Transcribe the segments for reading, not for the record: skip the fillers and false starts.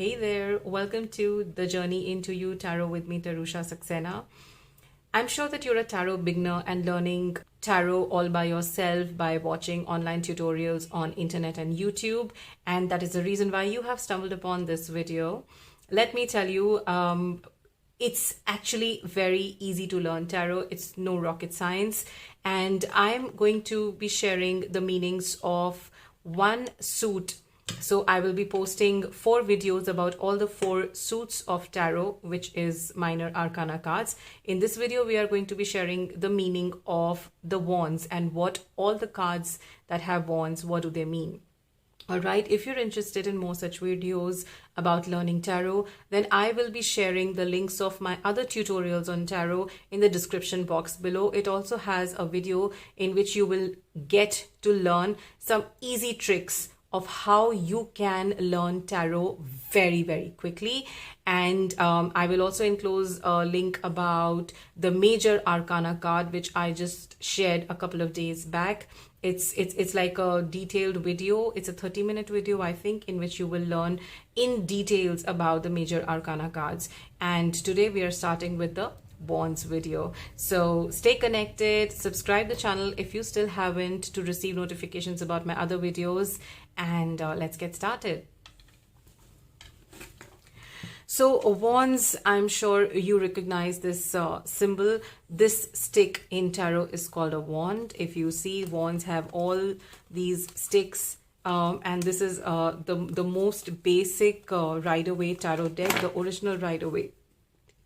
Hey there, welcome to the Journey into You Tarot with me, Tarusha Saxena. I'm sure that you're a tarot beginner and learning tarot all by yourself by watching online tutorials on internet and YouTube, and that is the reason why you have stumbled upon this video. Let me tell you, it's actually very easy to learn tarot. It's no rocket science, and I'm going to be sharing the meanings of one suit. So I will be posting 4 videos about all the 4 suits of tarot, which is minor arcana cards. In this video, we are going to be sharing the meaning of the wands and what all the cards that have wands, what do they mean? Alright, if you're interested in more such videos about learning tarot, then I will be sharing the links of my other tutorials on tarot in the description box below. It also has a video in which you will get to learn some easy tricks of how you can learn tarot very quickly. And I will also enclose a link about the major arcana card, which I just shared a couple of days back. It's like a detailed video. It's a 30-minute video, I think, in which you will learn in details about the major arcana cards. And today we are starting with the wands video. So stay connected, subscribe the channel if you still haven't to receive notifications about my other videos, and let's get started. So wands, I'm sure you recognize this symbol. This stick in tarot is called a wand. If you see, wands have all these sticks, and this is the most basic Rider-Waite tarot deck, the original Rider-Waite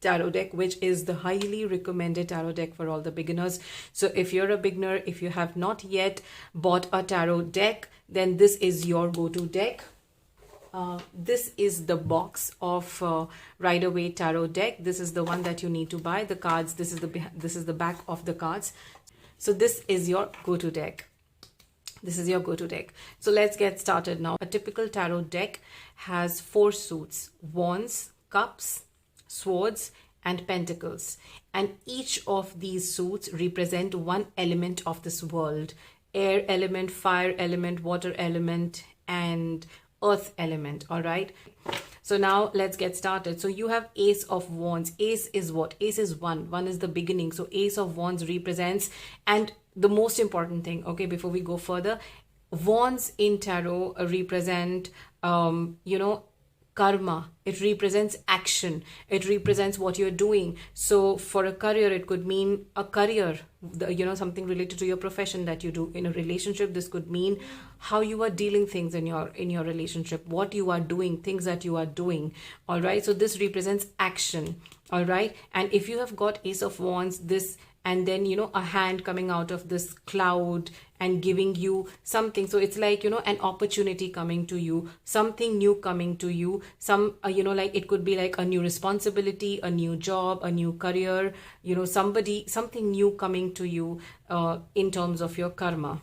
tarot deck, which is the highly recommended tarot deck for all the beginners. So if you're a beginner, if you have not yet bought a tarot deck, then this is your go-to deck. This is the box of Rider-Waite tarot deck. This is the one that you need to buy. The cards, this is the back of the cards. So this is your go-to deck. This is your go-to deck. So let's get started now. A typical tarot deck has 4 suits: wands, cups, swords, and pentacles. And each of these suits represent one element of this world: air element, fire element, water element, and earth element. All right, so now let's get started. So you have ace of wands. Ace is what? Ace is one is the beginning. So ace of wands represents, and the most important thing, okay, before we go further, wands in tarot represent karma. It represents action. It represents what you're doing. So for a career, it could mean a career, something related to your profession that you do. In a relationship, this could mean how you are dealing things in your relationship, what you are doing, things that you are doing. All right, so this represents action. All right, and if you have got ace of wands, this, and then a hand coming out of this cloud and giving you something, so it's like an opportunity coming to you, something new coming to you, like it could be like a new responsibility, a new job, a new career, something new coming to you in terms of your karma.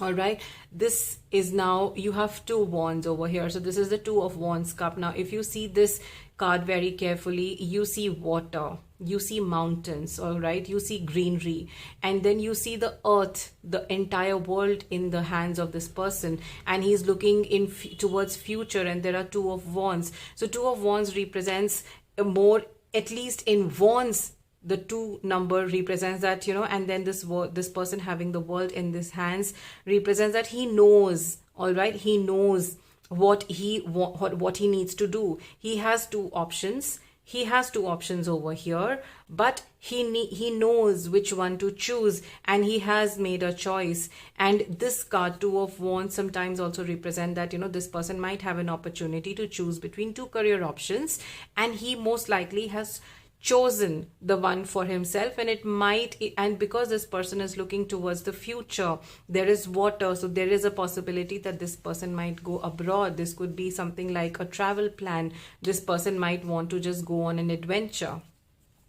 All right, this is, now you have 2 wands over here. So this is the 2 of wands cup. Now if you see this card very carefully, you see water, you see mountains, all right, you see greenery, and then you see the earth, the entire world in the hands of this person, and he's looking towards future, and there are 2 of wands. So 2 of wands represents more, at least in wands, the 2 number represents that, and then this person having the world in his hands represents that he knows, all right, he knows what he needs to do. He has 2 options. He has 2 options over here, but he knows which one to choose, and he has made a choice. And this card, 2 of wands, sometimes also represent that this person might have an opportunity to choose between 2 career options, and he most likely has chosen the one for himself. And because this person is looking towards the future, there is water, so there is a possibility that this person might go abroad. This could be something like a travel plan. This person might want to just go on an adventure.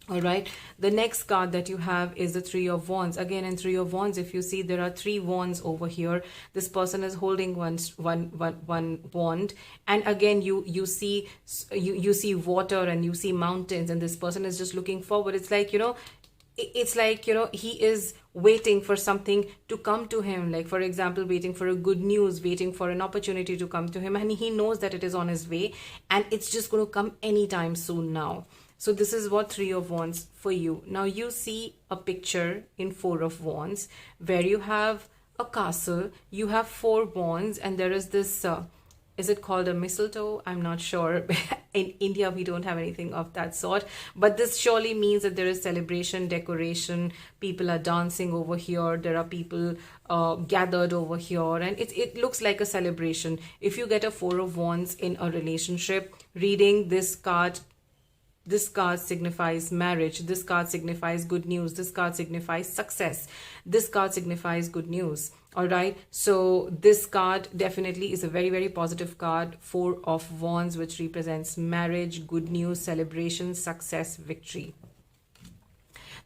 All right, the next card that you have is the 3 of wands. Again, in 3 of wands, if you see, there are 3 wands over here. This person is holding one wand, and again you see water, and you see mountains, and this person is just looking forward. It's like it's like, he is waiting for something to come to him, like for example waiting for a good news, waiting for an opportunity to come to him, and he knows that it is on his way and it's just going to come anytime soon now. So this is what Three of Wands for you. Now you see a picture in Four of Wands where you have a castle, you have four wands, and there is this is it called a mistletoe? I'm not sure. In India, we don't have anything of that sort. But this surely means that there is celebration, decoration. People are dancing over here. There are people gathered over here. And it looks like a celebration. If you get a Four of Wands in a relationship, reading this card signifies marriage. This card signifies good news. This card signifies success. This card signifies good news. All right. So this card definitely is a very, very positive card. Four of Wands, which represents marriage, good news, celebration, success, victory.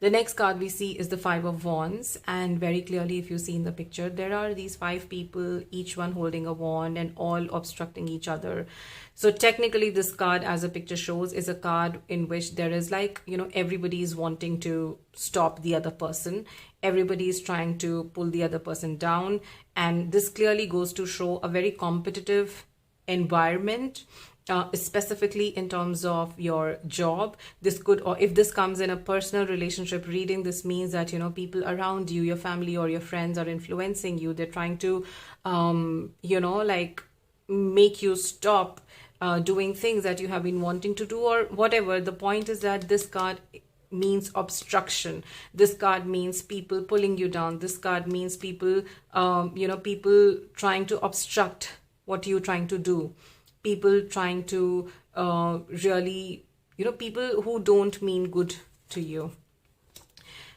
The next card we see is the Five of Wands, and very clearly if you see in the picture, there are these five people, each one holding a wand and all obstructing each other. So technically this card, as a picture shows, is a card in which there is like, everybody is wanting to stop the other person. Everybody is trying to pull the other person down. And this clearly goes to show a very competitive environment. Specifically in terms of your job. This could, or if this comes in a personal relationship reading, this means that people around you, your family or your friends, are influencing you. They're trying to like make you stop doing things that you have been wanting to do or whatever. The point is that this card means obstruction. This card means people pulling you down. This card means people people trying to obstruct what you're trying to do. People trying to really, people who don't mean good to you.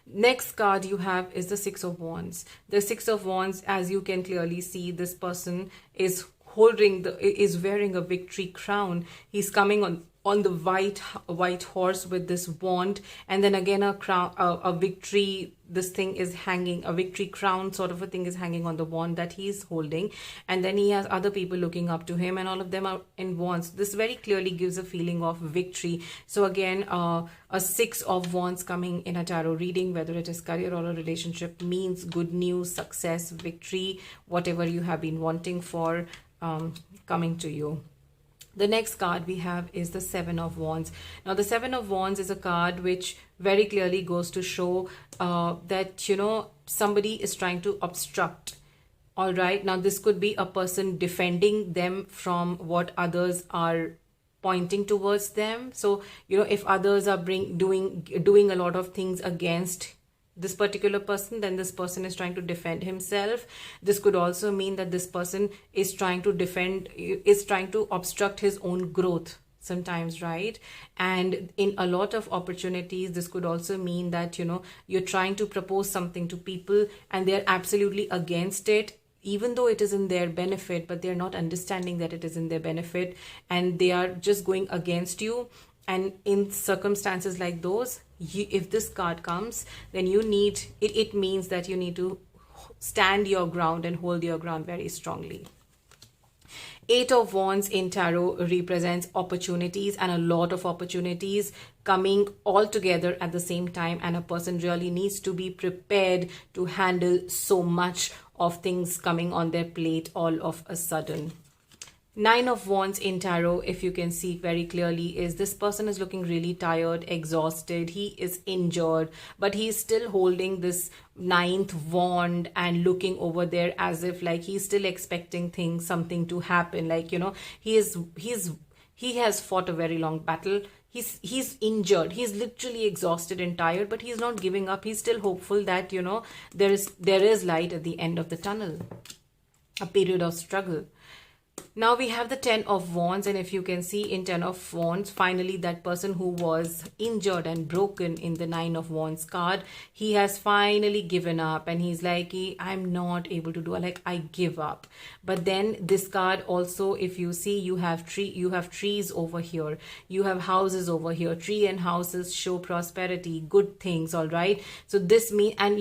Next card you have is the Six of Wands. The Six of Wands, as you can clearly see, this person is wearing a victory crown. He's coming on the white horse with this wand, and then again a crown, a victory, this thing is hanging, a victory crown sort of a thing is hanging on the wand that he's holding, and then he has other people looking up to him, and all of them are in wands. This very clearly gives a feeling of victory. So again, a Six of Wands coming in a tarot reading, whether it is career or a relationship, means good news, success, victory, whatever you have been wanting for coming to you. The next card we have is the Seven of Wands. Now, the Seven of Wands is a card which very clearly goes to show that, somebody is trying to obstruct. All right. Now, this could be a person defending them from what others are pointing towards them. So, if others are doing a lot of things against this particular person, then this person is trying to defend himself. This could also mean that this person is trying to obstruct his own growth sometimes, right? And in a lot of opportunities, this could also mean that, you're trying to propose something to people and they're absolutely against it, even though it is in their benefit, but they're not understanding that it is in their benefit and they are just going against you. And in circumstances like those, if this card comes, then it means that you need to stand your ground and hold your ground very strongly. Eight of Wands in tarot represents opportunities, and a lot of opportunities coming all together at the same time, and a person really needs to be prepared to handle so much of things coming on their plate all of a sudden. Nine of Wands in tarot, if you can see very clearly, is this person is looking really tired, exhausted. He is injured, but he is still holding this ninth wand and looking over there as if like he's still expecting something to happen. Like, he has fought a very long battle. He's injured. He's literally exhausted and tired, but he's not giving up. He's still hopeful that, there is light at the end of the tunnel, a period of struggle. Now we have the Ten of Wands, and if you can see in Ten of Wands, finally that person who was injured and broken in the Nine of Wands card, he has finally given up and he's like, I'm not able to do it, like I give up. But then this card also, if you see, you have trees over here, you have houses over here. Tree and houses show prosperity, good things, all right? So this means, and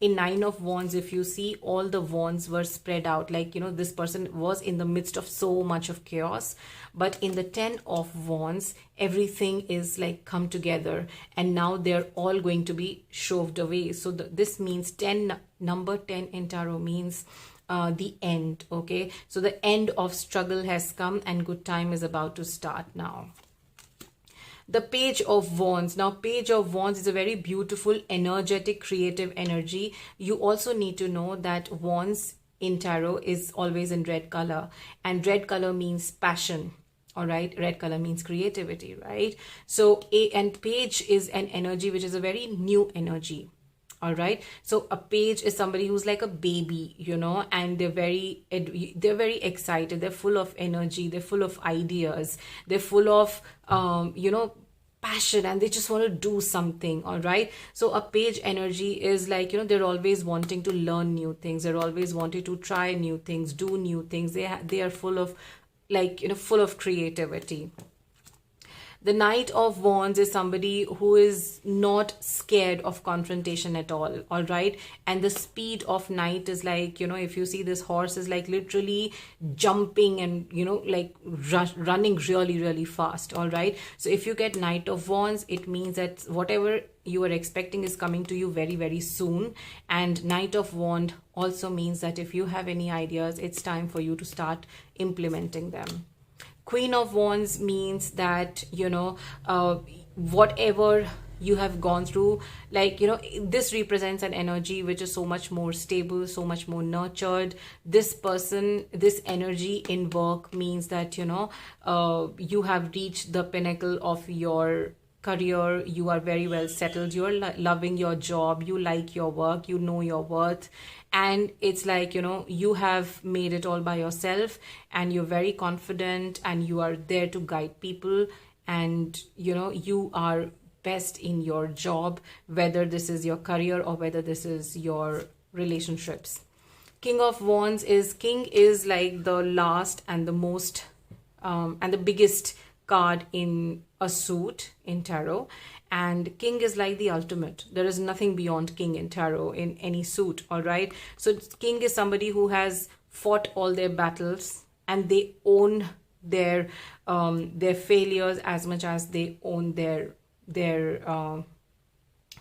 in Nine of Wands, if you see, all the wands were spread out, like, you know, this person was in the midst of so much of chaos. But in the Ten of Wands, everything is like come together, and now they're all going to be shoved away. So this means 10, number 10 in tarot means the end. Okay, so the end of struggle has come and good time is about to start now. The Page of Wands. Now, Page of Wands is a very beautiful, energetic, creative energy. You also need to know that Wands in tarot is always in red color, and red color means passion. All right, red color means creativity, right? So and Page is an energy which is a very new energy. All right, so a page is somebody who's like a baby, you know, and they're very excited, they're full of energy, they're full of ideas, they're full of you know, passion, and they just want to do something. All right, so a page energy is like, you know, they're always wanting to learn new things, they're always wanting to try new things, do new things. They are full of, like, you know, full of creativity. The Knight of Wands is somebody who is not scared of confrontation at all. All right, and the speed of Knight is like, you know, if you see, this horse is like literally jumping and, you know, like running really, really fast. All right, so if you get Knight of Wands, it means that whatever you are expecting is coming to you very, very soon. And Knight of Wand also means that if you have any ideas, it's time for you to start implementing them. Queen of Wands means that, you know, whatever you have gone through, like, you know, this represents an energy which is so much more stable, so much more nurtured. This person, this energy in work means that, you know, you have reached the pinnacle of your career, you are very well settled, you're loving your job, you like your work, you know your worth, and it's like, you know, you have made it all by yourself, and you're very confident, and you are there to guide people, and, you know, you are best in your job, whether this is your career or whether this is your relationships. King of Wands is, king is like the last and the most and the biggest card in a suit in tarot, and king is like the ultimate. There is nothing beyond king in tarot in any suit. All right, so king is somebody who has fought all their battles, and they own their failures as much as they own their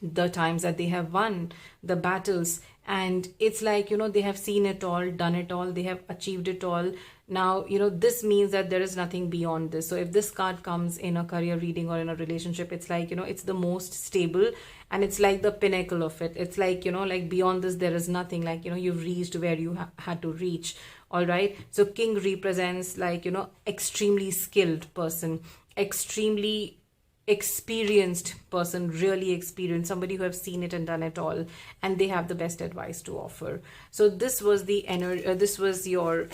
the times that they have won the battles. And it's like, you know, they have seen it all, done it all, they have achieved it all. Now, you know, this means that there is nothing beyond this. So if this card comes in a career reading or in a relationship, it's like, you know, it's the most stable, and it's like the pinnacle of it. It's like, you know, like beyond this there is nothing, like, you know, you've reached where you had to reach. All right, so king represents, like, you know, extremely skilled person, extremely experienced person, really experienced, somebody who have seen it and done it all, and they have the best advice to offer. So this was the energy, this was your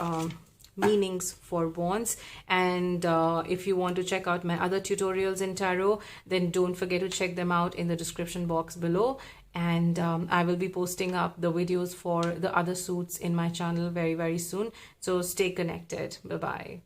meanings for wands. And if you want to check out my other tutorials in tarot, then don't forget to check them out in the description box below. And I will be posting up the videos for the other suits in my channel very, very soon. So stay connected. Bye bye.